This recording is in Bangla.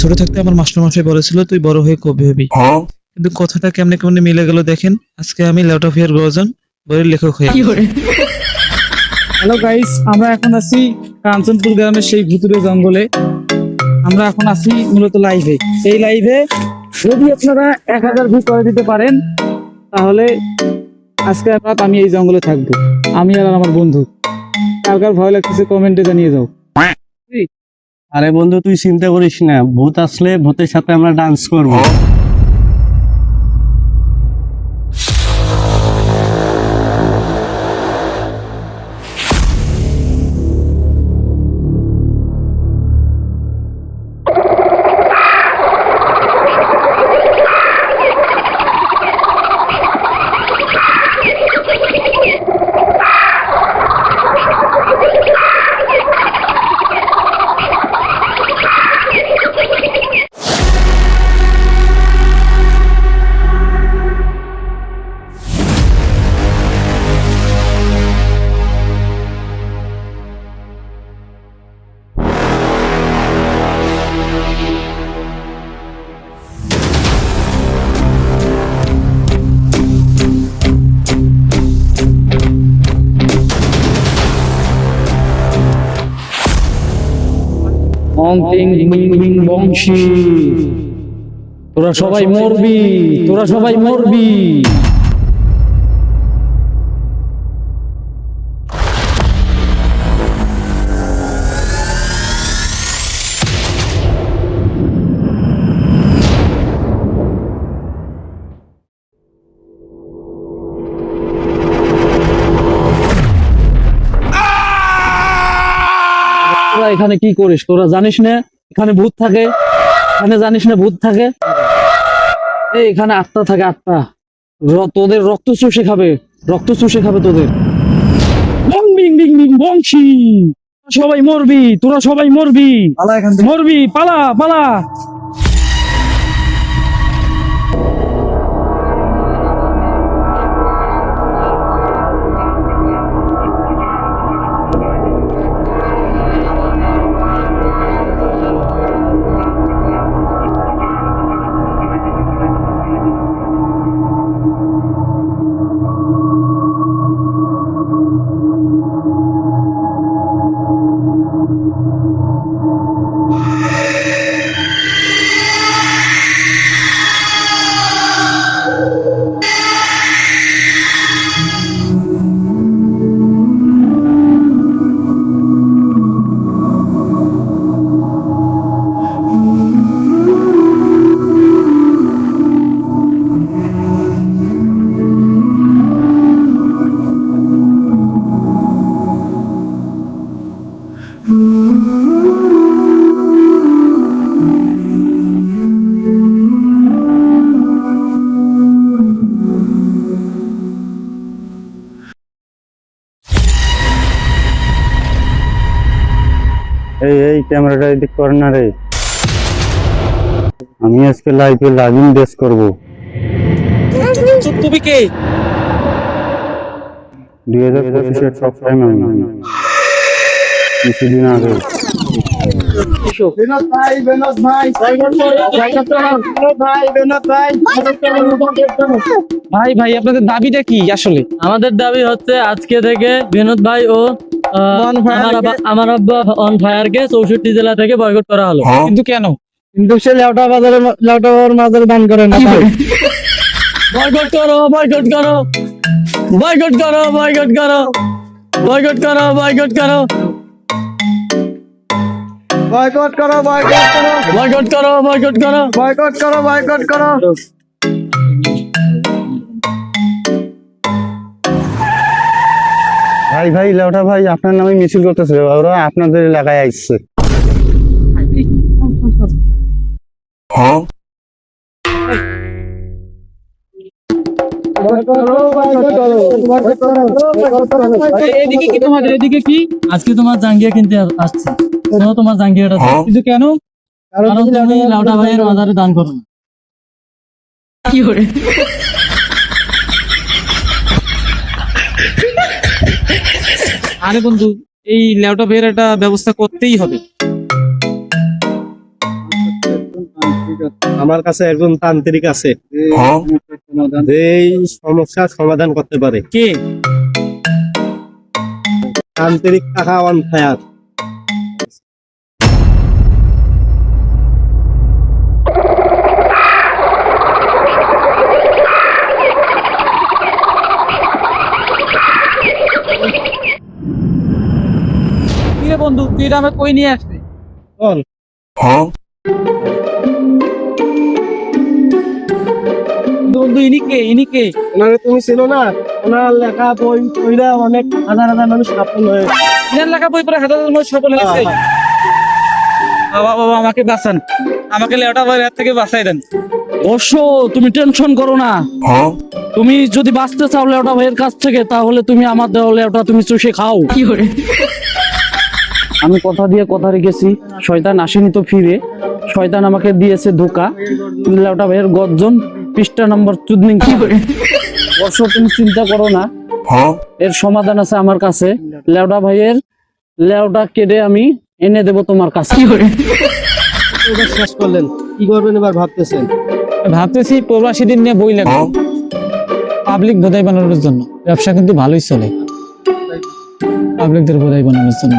ছোট থাকতে আমার মাস্টারমশাই বলেছিল তুই বড় হয়ে কবি হবি, কিন্তু কথাটা কেমনে কেমনে মিলে গেল দেখেন। আজকে আমি লেউটাফিয়ার গর্জন বইয়ের লেখক হয়ে গেছি। হ্যালো গাইস, আমরা এখন আছি কাঞ্চনপুর গ্রামের সেই ভুতুরে জঙ্গলে। আমরা এখন আছি মূলত লাইভে। এই লাইভে যদি আপনারা 1000 ভিউ করে দিতে পারেন তাহলে আজকে রাত আমি এই জঙ্গলে থাকবো, আমি আর আমার বন্ধু। কার কার ভয় লাগতেছে কমেন্টে জানিয়ে যাও। আরে বন্ধু, তুই চিন্তা করিস না, ভূত আসলে ভূতের সাথে আমরা ডান্স করবো। তোরা সবাই মরবি, তোরা সবাই মরবি। তোরা এখানে কি করিস? তোরা জানিস না এখানে ভূত থাকে? এখানে জানিস না ভূত থাকে? এখানে আত্মা থাকে, আত্মা। তোদের রক্ত চুষে খাবে, রক্ত চুষে খাবে তোদের। বং বিং বিং বিং বংশী, সবাই মরবি, তোরা সবাই মরবি, মরবি, পালা পালা। এই ক্যামেরাটা এদিক কর না রে, আমি আজকে লাইভে লাভিং ড্রেস করবো। তুমি কে? 2025-এর টপ টাইম আমি কিছুদিন আগে। ভাই ভাই আপনাদের দাবিটা কি আসলে? আমাদের দাবি হচ্ছে আজকে থেকে বিনোদ ভাই ও আমার আব্বা অন ফায়ারকে 64 জেলা থেকে বয়কট করা হলো। কিন্তু কেন? কিন্তু সে লেউটা বাজারে দান করে না। বয়কট করো, বয়কট করো, বয়কট করো, বয়কট করো, বয়কট করো, বয়কট করো, বয়কট করো, বয়কট করো, বয়কট করো, বয়কট করো, বয়কট করো, বয়কট করো। ভাই ভাই লেউটা ভাই, আপনার নামে মিছিল করতেছে, ওরা আপনাদের এলাকায় আসছে। এদিকে কি তোমাদের? এদিকে কি? আজকে তোমার জাঙ্গিয়া কিনতে আসছি। তোমার জাঙ্গিয়াটা দাও। কিন্তু কেন? কারণ তুমি লাউটা ভাইয়ের মাজারে দান করো না। আরে বন্ধু, এই ল্যাপটপের একটা ব্যবস্থা করতেই হবে। আমার কাছে একজন তান্ত্রিক আছে এই সমস্যার সমাধান করতে পারে। কে? তান্ত্রিক কাকা অন ফায়ার। কি রে বন্ধু, তুই এটা আমাকে কই নিয়ে আসবি? বল। বন্ধু ইনি কে? ইনি কে? ওনারে তুমি ছিল না? ওনার লেখা বই কইরা অনেক হাজার হাজার মানুষ সফল হয়েছে। ইনার লেখা বই পড়ে হাজার মানুষ সফল হয়েছে। বাবা বাবা আমাকে বাঁচান, আমাকে লেওটা ভাইয়ের হাত থেকে বাঁচাই দেন। অবশ্য তুমি টেনশন করো না, তুমি যদি বাঁচতে চাও লেওটা ভাইয়ের কাছ থেকে, তাহলে তুমি আমার দেওয়া লেওটা তুমি চুষে খাও। আমি কথা দিয়ে কথা রেখেছি, শয়তান আসেনি তো ফিরে, শয়তান আমাকে দিয়েছে ধোকা। লেওটা ভাইয়ের গর্জন পৃষ্ঠা নম্বর 14। অবশ্য তুমি চিন্তা করো না, এর সমাধান আছে আমার কাছে। লেওটা ভাইয়ের লেওটা কেটে আমি এনে দেব তোমার কাছে। এবার শেষ করলেন, কি করবেন এবার ভাবতেছেন? ভাবতেছি প্রবাসীদের নিয়ে বই লেখা, পাবলিক বোধাই বানানোর জন্য। ব্যবসা কিন্তু ভালোই চলে পাবলিকদের বোধাই বানানোর জন্য।